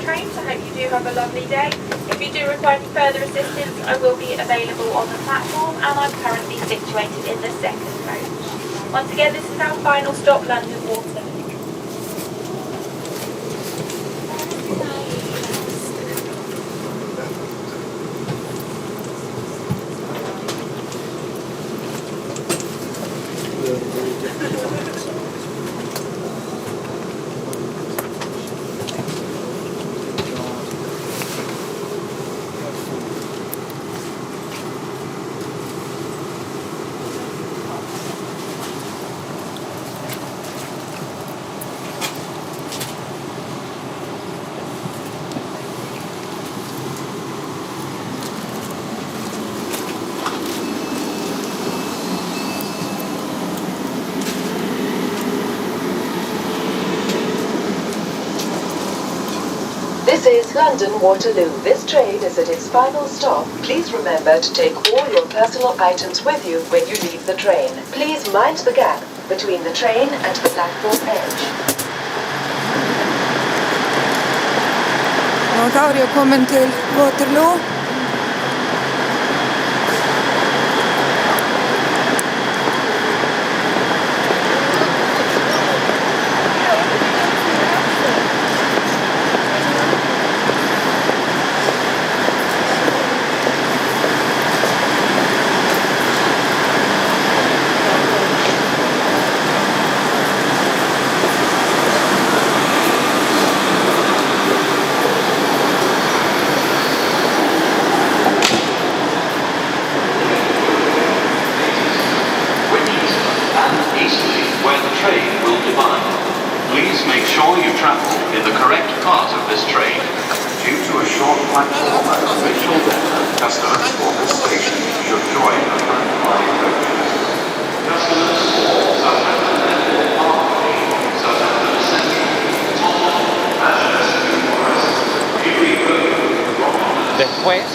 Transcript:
train, so I hope you do have a lovely day. If you do require any further assistance, I will be available on the platform, and I'm currently situated in the second coach. Once again, this is our final stop, London Waterloo. This is London Waterloo. This train is at its final stop. Please remember to take all your personal items with you when you leave the train. Please mind the gap between the train and the platform edge. Og þá er ég komin til Waterloo. Please make sure you travel in the correct part of this train. Due to a short platform and visual depth, customers for this station should join the front line coaches. Customers for Southampton Airport Parkway, Southampton Central, Tottenham, Manchester Forest, Newry Road, Rotterdam. Después